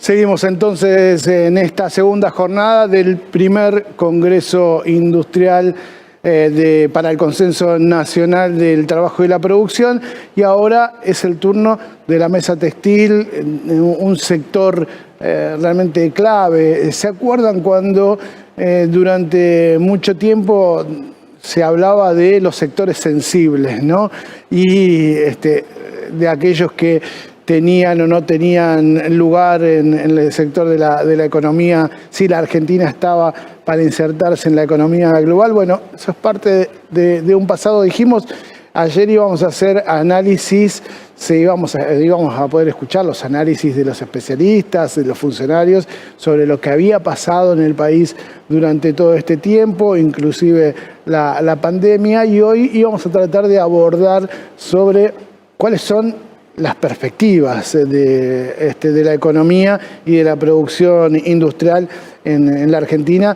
Seguimos entonces en esta segunda jornada del primer Congreso Industrial para el Consenso Nacional del Trabajo y la Producción, y ahora es el turno de la mesa textil, un sector realmente clave. ¿Se acuerdan cuando durante mucho tiempo se hablaba de los sectores sensibles, ¿no? Y de aquellos que tenían o no tenían lugar en el sector de la economía, si la Argentina estaba para insertarse en la economía global? Bueno, eso es parte de un pasado. Dijimos, ayer íbamos a hacer análisis, íbamos a poder escuchar los análisis de los especialistas, de los funcionarios, sobre lo que había pasado en el país durante todo este tiempo, inclusive la pandemia, y hoy íbamos a tratar de abordar sobre cuáles son las perspectivas de la economía y de la producción industrial en la Argentina,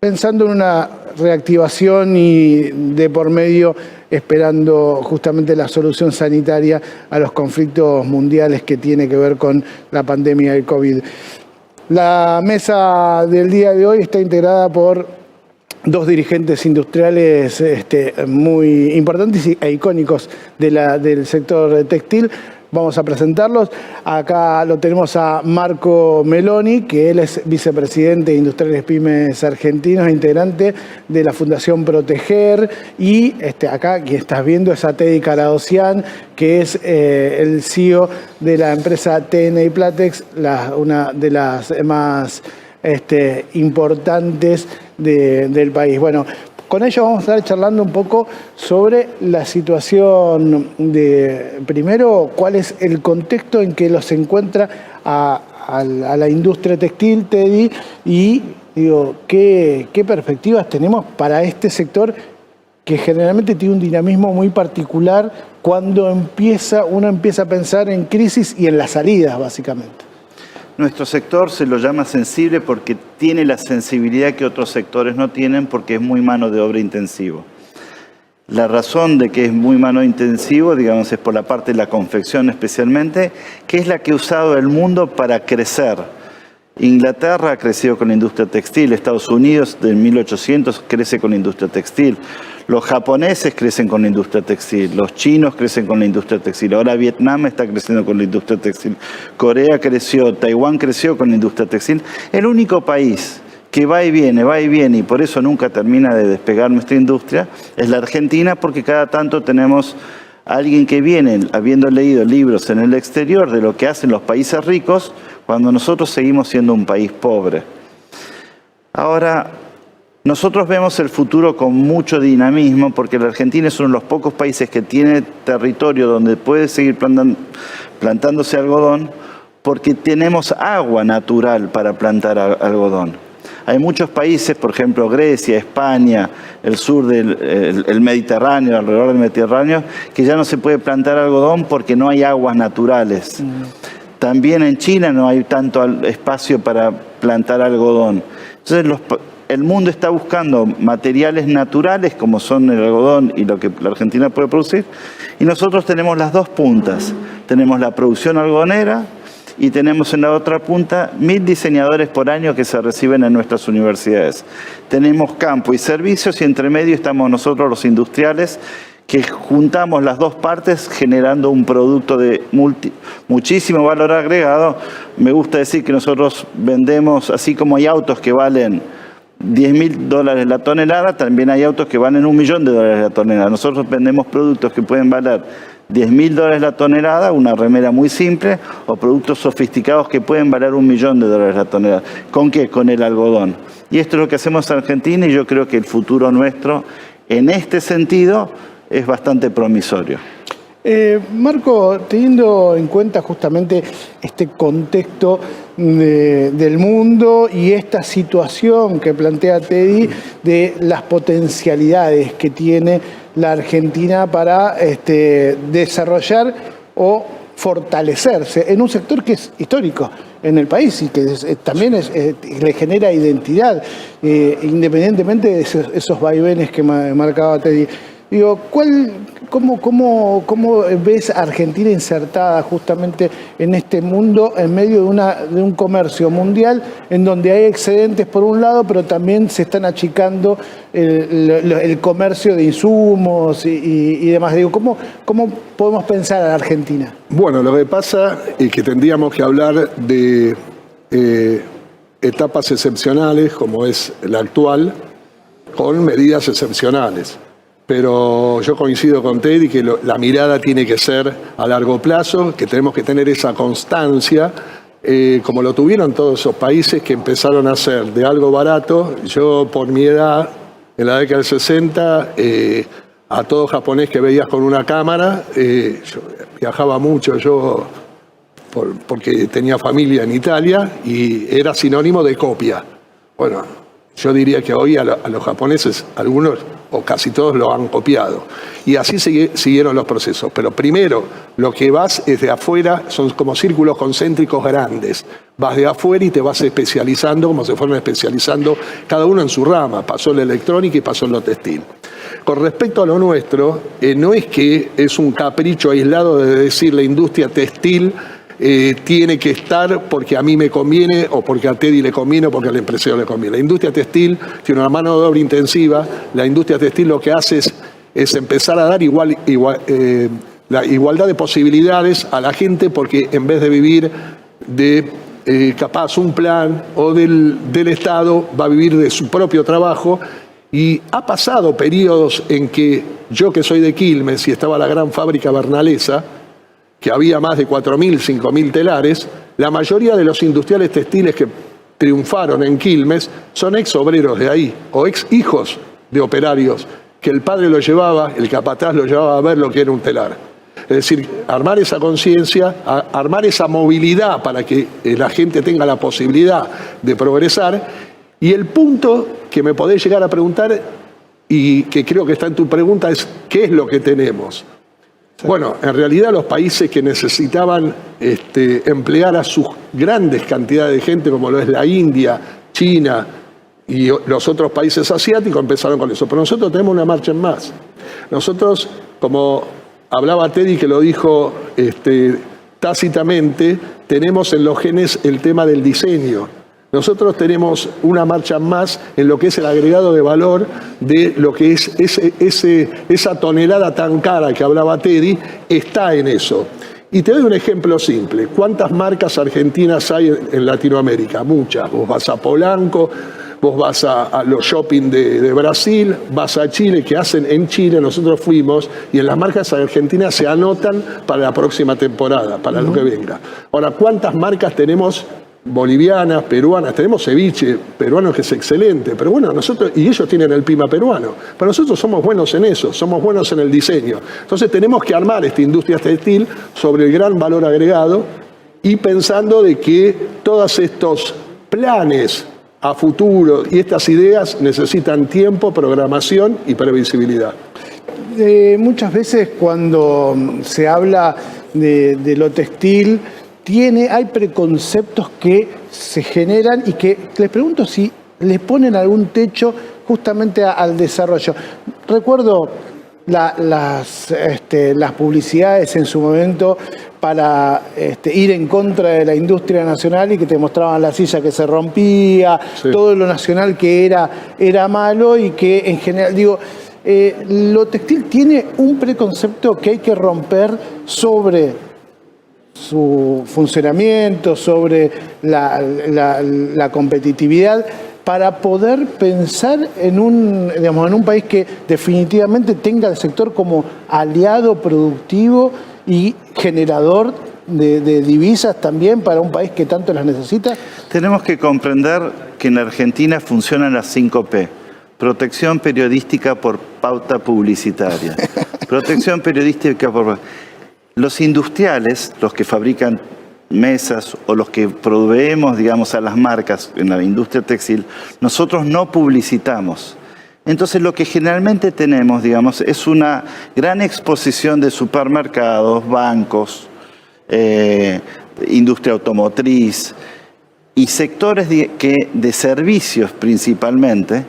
pensando en una reactivación y de por medio esperando justamente la solución sanitaria a los conflictos mundiales que tiene que ver con la pandemia del COVID. La mesa del día de hoy está integrada por dos dirigentes industriales muy importantes e icónicos del sector textil. Vamos a presentarlos. Acá lo tenemos a Marco Meloni, que él es vicepresidente de Industriales Pymes Argentinos, integrante de la Fundación Proteger. Y acá quien estás viendo es a Teddy Caradosian, que es el CEO de la empresa TNI Platex, una de las más importantes del país. Bueno, con ellos vamos a estar charlando un poco sobre la situación primero, cuál es el contexto en que los encuentra a la industria textil, Teddy, y digo, qué perspectivas tenemos para este sector que generalmente tiene un dinamismo muy particular cuando uno empieza a pensar en crisis y en las salidas, básicamente. Nuestro sector se lo llama sensible porque tiene la sensibilidad que otros sectores no tienen, porque es muy mano de obra intensivo. La razón de que es muy mano intensivo, digamos, es por la parte de la confección especialmente, que es la que ha usado el mundo para crecer. Inglaterra ha crecido con la industria textil, Estados Unidos de 1800 crece con la industria textil, los japoneses crecen con la industria textil, los chinos crecen con la industria textil, ahora Vietnam está creciendo con la industria textil, Corea creció, Taiwán creció con la industria textil. El único país que va y viene, y por eso nunca termina de despegar nuestra industria, es la Argentina, porque cada tanto tenemos alguien que viene, habiendo leído libros en el exterior de lo que hacen los países ricos, cuando nosotros seguimos siendo un país pobre. Ahora, nosotros vemos el futuro con mucho dinamismo, porque la Argentina es uno de los pocos países que tiene territorio donde puede seguir plantándose algodón, porque tenemos agua natural para plantar algodón. Hay muchos países, por ejemplo Grecia, España, el sur del Mediterráneo, alrededor del Mediterráneo, que ya no se puede plantar algodón porque no hay aguas naturales. También en China no hay tanto espacio para plantar algodón. Entonces el mundo está buscando materiales naturales como son el algodón y lo que la Argentina puede producir. Y nosotros tenemos las dos puntas. Tenemos la producción algodonera y tenemos en la otra punta 1000 diseñadores por año que se reciben en nuestras universidades. Tenemos campo y servicios y entre medio estamos nosotros los industriales, que juntamos las dos partes generando un producto de muchísimo valor agregado. Me gusta decir que nosotros vendemos, así como hay autos que valen $10.000 la tonelada, también hay autos que valen $1 millón la tonelada. Nosotros vendemos productos que pueden valer $10.000 la tonelada, una remera muy simple, o productos sofisticados que pueden valer $1 millón la tonelada. ¿Con qué? Con el algodón. Y esto es lo que hacemos en Argentina, y yo creo que el futuro nuestro, en este sentido, es bastante promisorio. Marco, teniendo en cuenta justamente este contexto del mundo y esta situación que plantea Teddy de las potencialidades que tiene la Argentina para desarrollar o fortalecerse en un sector que es histórico en el país y que también le genera identidad, independientemente de esos vaivenes que marcaba Teddy. Digo, ¿Cómo ves a Argentina insertada justamente en este mundo en medio de un comercio mundial en donde hay excedentes por un lado, pero también se están achicando el comercio de insumos y demás? Digo, ¿cómo podemos pensar a la Argentina? Bueno, lo que pasa es que tendríamos que hablar de etapas excepcionales, como es la actual, con medidas excepcionales. Pero yo coincido con Teddy que la mirada tiene que ser a largo plazo, que tenemos que tener esa constancia, como lo tuvieron todos esos países que empezaron a hacer de algo barato. Yo, por mi edad, en la década del 60, a todo japonés que veías con una cámara, yo viajaba mucho, porque tenía familia en Italia y era sinónimo de copia. Bueno, yo diría que hoy a los japoneses, algunos o casi todos lo han copiado. Y así siguieron los procesos. Pero primero, lo que vas es de afuera, son como círculos concéntricos grandes. Vas de afuera y te vas especializando, como se fueron especializando cada uno en su rama. Pasó en la electrónica y pasó en lo textil. Con respecto a lo nuestro, no es que es un capricho aislado de decir la industria textil tiene que estar porque a mí me conviene o porque a Teddy le conviene o porque al empresario le conviene. La industria textil tiene una mano de obra intensiva. La industria textil lo que hace es empezar a dar la igualdad de posibilidades a la gente, porque en vez de vivir de capaz un plan o del Estado, va a vivir de su propio trabajo. Y ha pasado periodos en que yo, que soy de Quilmes y estaba la gran fábrica Bernalesa, que había más de 4.000, 5.000 telares, la mayoría de los industriales textiles que triunfaron en Quilmes son ex obreros de ahí, o ex hijos de operarios, que el padre lo llevaba, el capataz lo llevaba a ver lo que era un telar. Es decir, armar esa conciencia, armar esa movilidad para que la gente tenga la posibilidad de progresar. Y el punto que me podés llegar a preguntar, y que creo que está en tu pregunta, es ¿qué es lo que tenemos? Bueno, en realidad los países que necesitaban emplear a sus grandes cantidades de gente, como lo es la India, China y los otros países asiáticos, empezaron con eso. Pero nosotros tenemos una marcha en más. Nosotros, como hablaba Teddy, que lo dijo tácitamente, tenemos en los genes el tema del diseño. Nosotros tenemos una marcha más en lo que es el agregado de valor de lo que es esa tonelada tan cara que hablaba Teddy, está en eso. Y te doy un ejemplo simple. ¿Cuántas marcas argentinas hay en Latinoamérica? Muchas. Vos vas a Polanco, vos vas a los shopping de Brasil, vas a Chile, que hacen en Chile, nosotros fuimos, y en las marcas argentinas se anotan para la próxima temporada, para lo que venga. Ahora, ¿cuántas marcas tenemos bolivianas, peruanas? Tenemos ceviche peruano, que es excelente, pero bueno, nosotros, y ellos tienen el pima peruano, pero nosotros somos buenos en eso, somos buenos en el diseño. Entonces tenemos que armar esta industria textil sobre el gran valor agregado y pensando de que todos estos planes a futuro y estas ideas necesitan tiempo, programación y previsibilidad. Muchas veces cuando se habla de lo textil, hay preconceptos que se generan y que les pregunto si les ponen algún techo justamente al desarrollo. Recuerdo las publicidades en su momento para ir en contra de la industria nacional y que te mostraban la silla que se rompía, sí, todo lo nacional que era malo y que en general, lo textil tiene un preconcepto que hay que romper sobre su funcionamiento, sobre la competitividad, para poder pensar en un país que definitivamente tenga el sector como aliado productivo y generador de divisas también para un país que tanto las necesita. Tenemos que comprender que en Argentina funcionan las 5P. Protección periodística por pauta publicitaria. Protección periodística por... Los industriales, los que fabrican mesas o los que proveemos, digamos, a las marcas en la industria textil, nosotros no publicitamos. Entonces lo que generalmente tenemos, digamos, es una gran exposición de supermercados, bancos, industria automotriz y sectores de servicios principalmente,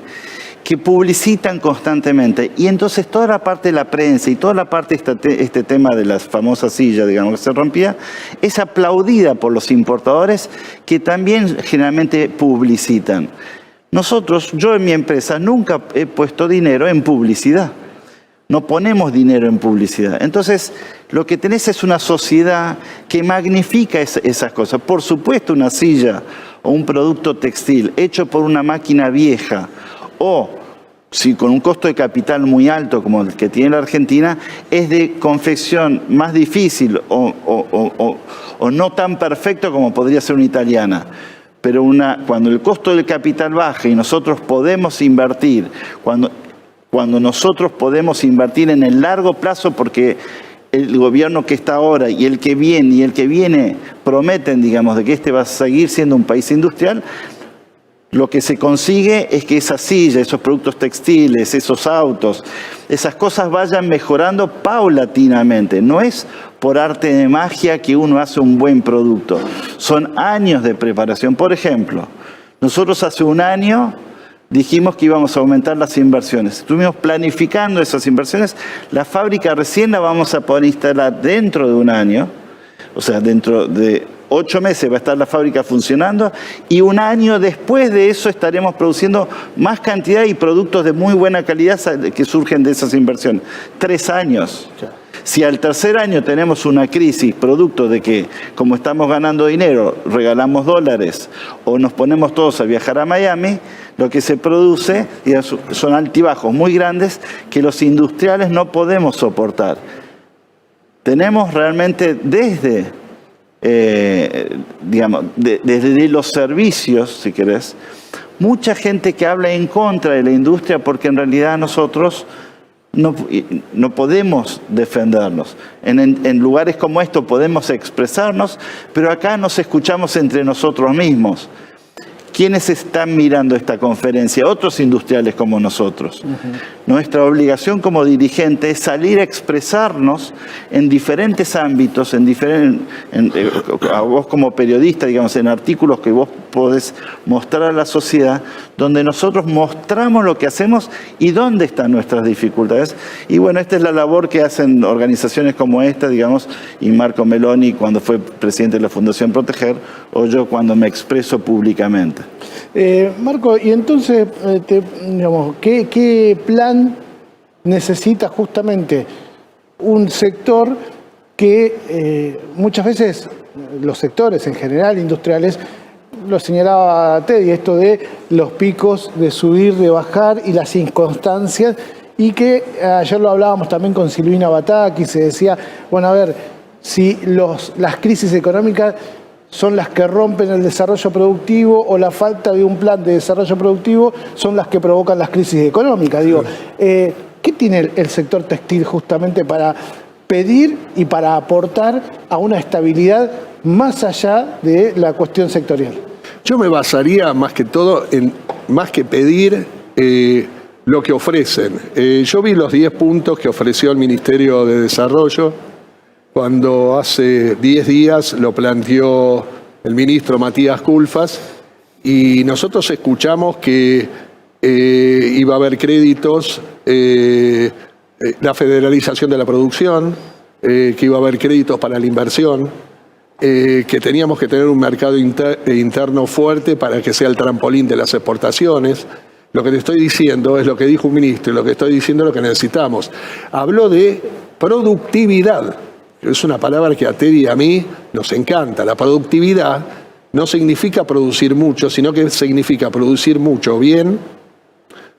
que publicitan constantemente. Y entonces toda la parte de la prensa y toda la parte de este tema de las famosas sillas, digamos, que se rompía, es aplaudida por los importadores que también generalmente publicitan. Nosotros, yo en mi empresa, nunca he puesto dinero en publicidad. No ponemos dinero en publicidad. Entonces, lo que tenés es una sociedad que magnifica esas cosas. Por supuesto, una silla o un producto textil hecho por una máquina vieja o si con un costo de capital muy alto como el que tiene la Argentina, es de confección más difícil o no tan perfecto como podría ser una italiana. Pero cuando el costo del capital baja y nosotros podemos invertir, cuando nosotros podemos invertir en el largo plazo, porque el gobierno que está ahora y el que viene prometen, digamos, de que este va a seguir siendo un país industrial, lo que se consigue es que esa silla, esos productos textiles, esos autos, esas cosas vayan mejorando paulatinamente. No es por arte de magia que uno hace un buen producto. Son años de preparación. Por ejemplo, nosotros hace un año dijimos que íbamos a aumentar las inversiones. Estuvimos planificando esas inversiones. La fábrica recién la vamos a poder instalar dentro de un año. O sea, dentro de 8 meses va a estar la fábrica funcionando y un año después de eso estaremos produciendo más cantidad y productos de muy buena calidad que surgen de esas inversiones. 3 años. Si al tercer año tenemos una crisis producto de que, como estamos ganando dinero, regalamos dólares o nos ponemos todos a viajar a Miami, lo que se produce son altibajos muy grandes que los industriales no podemos soportar. Tenemos realmente desde los servicios, si querés, mucha gente que habla en contra de la industria porque en realidad nosotros no podemos defendernos. En lugares como estos podemos expresarnos, pero acá nos escuchamos entre nosotros mismos. ¿Quiénes están mirando esta conferencia? Otros industriales como nosotros. Nuestra obligación como dirigente es salir a expresarnos en diferentes ámbitos, a vos como periodista, digamos, en artículos que vos podés mostrar a la sociedad, donde nosotros mostramos lo que hacemos y dónde están nuestras dificultades. Y bueno, esta es la labor que hacen organizaciones como esta, digamos, y Marco Meloni cuando fue presidente de la Fundación Proteger, o yo cuando me expreso públicamente. Marco, y entonces, ¿qué plan necesita justamente un sector que muchas veces los sectores en general industriales, lo señalaba Teddy, esto de los picos de subir, de bajar y las inconstancias, y que ayer lo hablábamos también con Silvina Bataki, se decía, bueno, a ver, si las crisis económicas son las que rompen el desarrollo productivo o la falta de un plan de desarrollo productivo son las que provocan las crisis económicas. Digo, ¿qué tiene el sector textil justamente para pedir y para aportar a una estabilidad más allá de la cuestión sectorial? Yo me basaría más que todo en, más que pedir, lo que ofrecen. Yo vi los 10 puntos que ofreció el Ministerio de Desarrollo cuando hace 10 días lo planteó el ministro Matías Culfas y nosotros escuchamos que iba a haber créditos, la federalización de la producción, que iba a haber créditos para la inversión, que teníamos que tener un mercado interno fuerte para que sea el trampolín de las exportaciones. Lo que te estoy diciendo es lo que dijo un ministro, y lo que estoy diciendo es lo que necesitamos. Habló de productividad. Es una palabra que a Teddy y a mí nos encanta. La productividad no significa producir mucho, sino que significa producir mucho bien,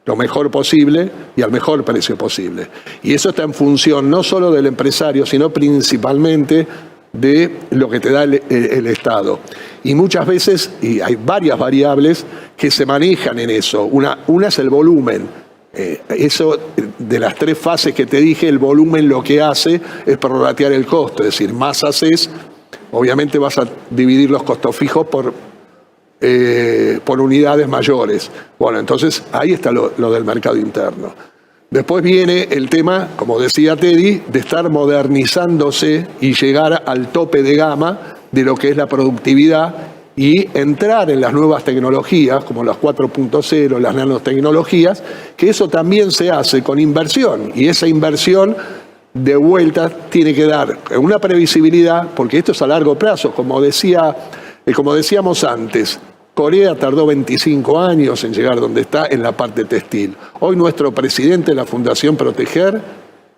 lo mejor posible y al mejor precio posible. Y eso está en función no solo del empresario, sino principalmente de lo que te da el Estado. Y muchas veces, y hay varias variables que se manejan en eso. Una es el volumen. Eso, de las 3 fases que te dije, el volumen lo que hace es prorratear el costo. Es decir, más haces, obviamente vas a dividir los costos fijos por unidades mayores. Bueno, entonces ahí está lo del mercado interno. Después viene el tema, como decía Teddy, de estar modernizándose y llegar al tope de gama de lo que es la productividad y entrar en las nuevas tecnologías, como las 4.0, las nanotecnologías, que eso también se hace con inversión, y esa inversión de vuelta tiene que dar una previsibilidad, porque esto es a largo plazo, como decíamos antes. Corea tardó 25 años en llegar donde está en la parte textil. Hoy nuestro presidente de la Fundación Proteger,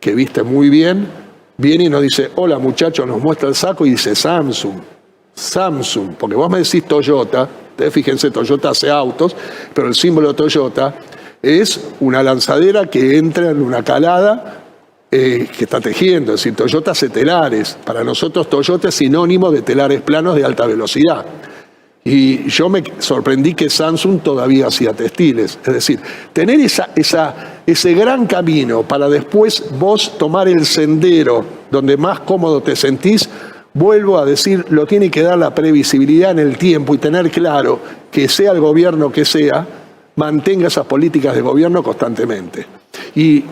que viste muy bien, viene y nos dice, hola muchachos, nos muestra el saco y dice Samsung, porque vos me decís Toyota, fíjense, Toyota hace autos, pero el símbolo Toyota es una lanzadera que entra en una calada que está tejiendo, es decir, Toyota hace telares. Para nosotros Toyota es sinónimo de telares planos de alta velocidad. Y yo me sorprendí que Samsung todavía hacía textiles. Es decir, tener ese gran camino para después vos tomar el sendero donde más cómodo te sentís, vuelvo a decir, lo tiene que dar la previsibilidad en el tiempo y tener claro que sea el gobierno que sea, mantenga esas políticas de gobierno constantemente. Y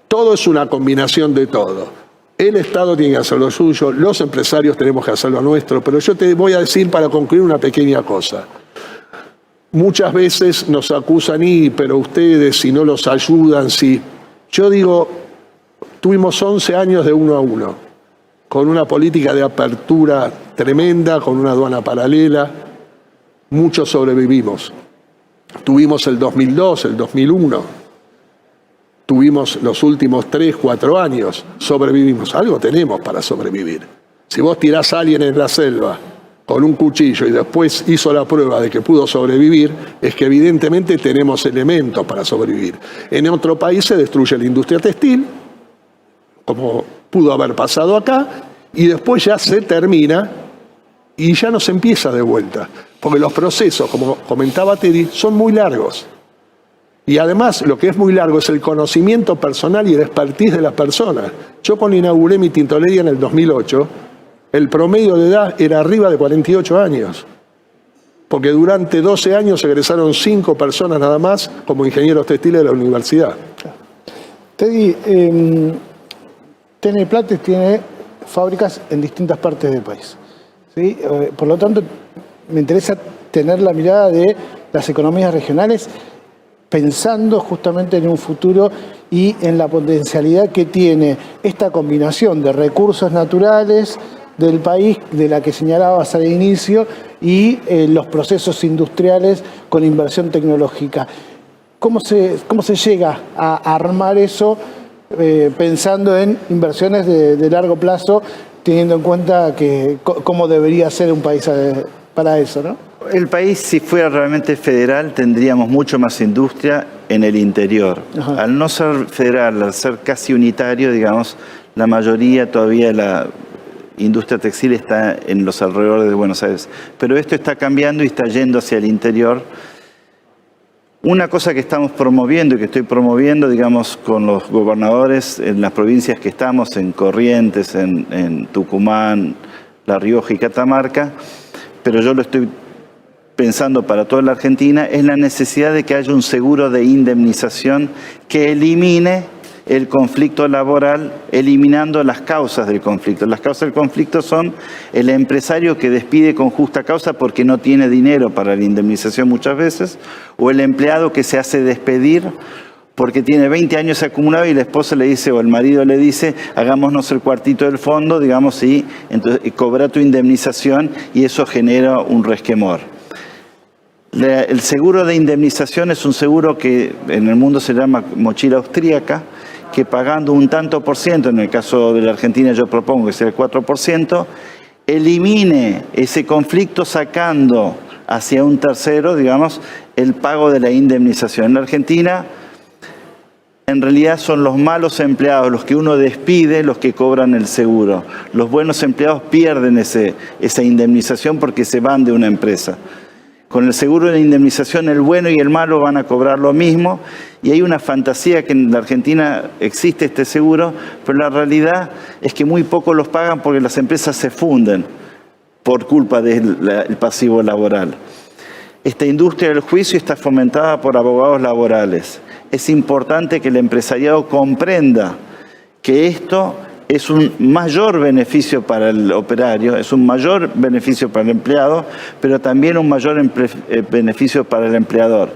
todo es una combinación de todo. El Estado tiene que hacer lo suyo, los empresarios tenemos que hacer lo nuestro, pero yo te voy a decir para concluir una pequeña cosa. Muchas veces nos acusan, pero ustedes si no los ayudan, si... Yo digo, tuvimos 11 años de 1 a 1, con una política de apertura tremenda, con una aduana paralela, muchos sobrevivimos. Tuvimos el 2002, el 2001. Tuvimos los últimos 3, 4 años, sobrevivimos. Algo tenemos para sobrevivir. Si vos tirás a alguien en la selva con un cuchillo y después hizo la prueba de que pudo sobrevivir, es que evidentemente tenemos elementos para sobrevivir. En otro país se destruye la industria textil, como pudo haber pasado acá, y después ya se termina y ya no se empieza de vuelta. Porque los procesos, como comentaba Teddy, son muy largos. Y además, lo que es muy largo es el conocimiento personal y el expertise de las personas. Yo cuando inauguré mi tintorería en el 2008, el promedio de edad era arriba de 48 años. Porque durante 12 años egresaron 5 personas nada más como ingenieros textiles de la universidad. Teddy, TN Plates tiene fábricas en distintas partes del país, ¿sí? Por lo tanto, me interesa tener la mirada de las economías regionales, pensando justamente en un futuro y en la potencialidad que tiene esta combinación de recursos naturales del país, de la que señalabas al inicio, y los procesos industriales con inversión tecnológica. ¿Cómo se llega a armar eso pensando en inversiones de largo plazo, teniendo en cuenta cómo debería ser un país para eso, ¿no? El país, si fuera realmente federal, tendríamos mucho más industria en el interior. Ajá. Al no ser federal, al ser casi unitario, digamos, la mayoría todavía de la industria textil está en los alrededores de Buenos Aires. Pero esto está cambiando y está yendo hacia el interior. Una cosa que estamos promoviendo y que estoy promoviendo, digamos, con los gobernadores en las provincias que estamos, en Corrientes, en Tucumán, La Rioja y Catamarca, pero yo lo estoy pensando para toda la Argentina, es la necesidad de que haya un seguro de indemnización que elimine el conflicto laboral, eliminando las causas del conflicto. Las causas del conflicto son el empresario que despide con justa causa porque no tiene dinero para la indemnización muchas veces, o el empleado que se hace despedir porque tiene 20 años acumulado y la esposa le dice o el marido le dice, hagámonos el cuartito del fondo, digamos, y entonces cobra tu indemnización y eso genera un resquemor. El seguro de indemnización es un seguro que en el mundo se llama mochila austríaca, que pagando un tanto por ciento, en el caso de la Argentina yo propongo que sea el 4%, elimine ese conflicto sacando hacia un tercero, digamos, el pago de la indemnización. En la Argentina, en realidad son los malos empleados, los que uno despide, los que cobran el seguro. Los buenos empleados pierden esa indemnización porque se van de una empresa. Con el seguro de indemnización, el bueno y el malo van a cobrar lo mismo, y hay una fantasía que en la Argentina existe este seguro, pero la realidad es que muy pocos los pagan porque las empresas se funden por culpa del pasivo laboral. Esta industria del juicio está fomentada por abogados laborales. Es importante que el empresariado comprenda que esto es un mayor beneficio para el operario, es un mayor beneficio para el empleado, pero también un mayor beneficio para el empleador.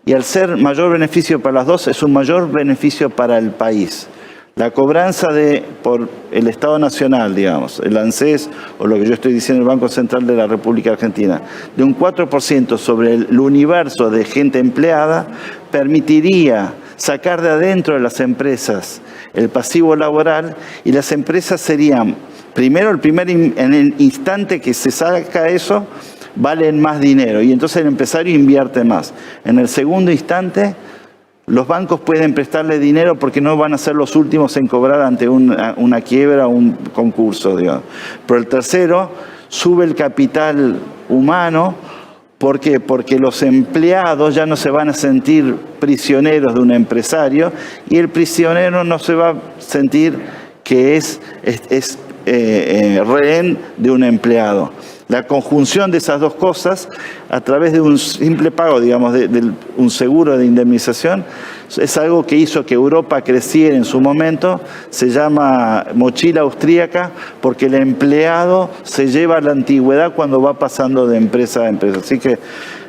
Y al ser mayor beneficio para las dos, es un mayor beneficio para el país. La cobranza por el Estado Nacional, digamos, el ANSES, o lo que yo estoy diciendo, el Banco Central de la República Argentina, de un 4% sobre el universo de gente empleada, permitiría sacar de adentro de las empresas el pasivo laboral, y las empresas serían, primero, en el instante que se saca eso, valen más dinero, y entonces el empresario invierte más. En el segundo instante, los bancos pueden prestarle dinero porque no van a ser los últimos en cobrar ante una quiebra o un concurso, digamos. Pero el tercero, sube el capital humano. ¿Por qué? Porque los empleados ya no se van a sentir prisioneros de un empresario, y el prisionero no se va a sentir que es rehén de un empleado. La conjunción de esas dos cosas, a través de un simple pago, digamos, de un seguro de indemnización, es algo que hizo que Europa creciera en su momento. Se llama mochila austríaca, porque el empleado se lleva a la antigüedad cuando va pasando de empresa a empresa. Así que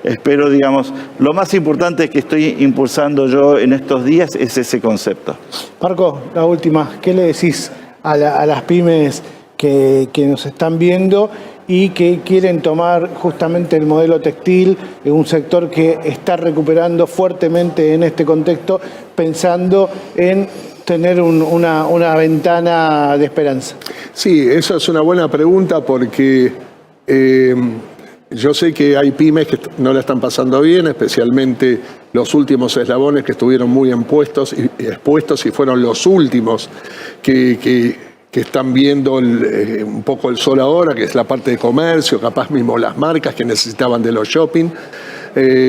espero, digamos, lo más importante que estoy impulsando yo en estos días es ese concepto. Marco, la última, ¿qué le decís a las pymes que nos están viendo y que quieren tomar justamente el modelo textil, en un sector que está recuperando fuertemente en este contexto, pensando en tener una ventana de esperanza? Sí, esa es una buena pregunta, porque yo sé que hay pymes que no la están pasando bien, especialmente los últimos eslabones que estuvieron muy expuestos y fueron los últimos que están viendo un poco el sol ahora, que es la parte de comercio, capaz mismo las marcas que necesitaban de los shopping.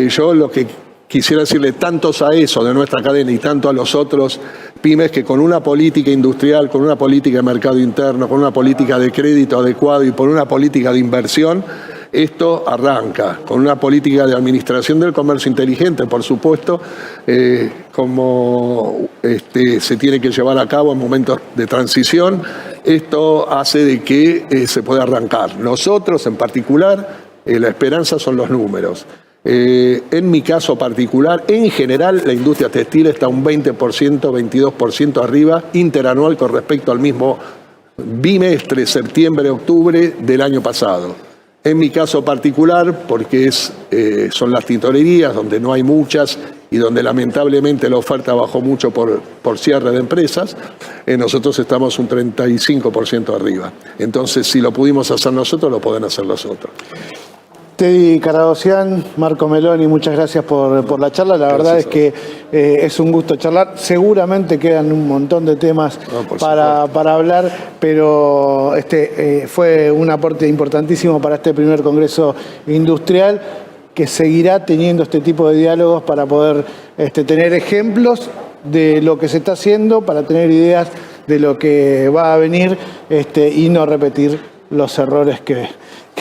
Yo lo que quisiera decirle tantos a eso de nuestra cadena y tanto a los otros pymes, que con una política industrial, con una política de mercado interno, con una política de crédito adecuado y por una política de inversión, esto arranca, con una política de administración del comercio inteligente, por supuesto, como se tiene que llevar a cabo en momentos de transición. Esto hace de que se pueda arrancar. Nosotros, en particular, la esperanza son los números. En mi caso particular, en general, la industria textil está un 20%, 22% arriba interanual con respecto al mismo bimestre, septiembre-octubre del año pasado. En mi caso particular, porque son las tintorerías, donde no hay muchas y donde lamentablemente la oferta bajó mucho por cierre de empresas, nosotros estamos un 35% arriba. Entonces, si lo pudimos hacer nosotros, lo pueden hacer los otros. Teddy Caradosian, Marco Meloni, muchas gracias por la charla. La verdad es que es un gusto charlar. Seguramente quedan un montón de temas para hablar, pero fue un aporte importantísimo para este primer Congreso Industrial, que seguirá teniendo este tipo de diálogos para poder tener ejemplos de lo que se está haciendo, para tener ideas de lo que va a venir y no repetir los errores que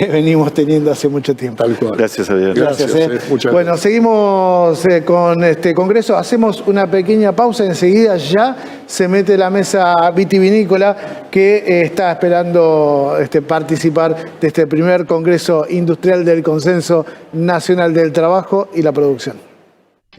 venimos teniendo hace mucho tiempo. Tal cual. Gracias a Dios. Gracias. Muchas Bueno, gracias. Seguimos con este congreso. Hacemos una pequeña pausa. Enseguida ya se mete la mesa vitivinícola, que está esperando participar de este primer Congreso Industrial del Consenso Nacional del Trabajo y la Producción.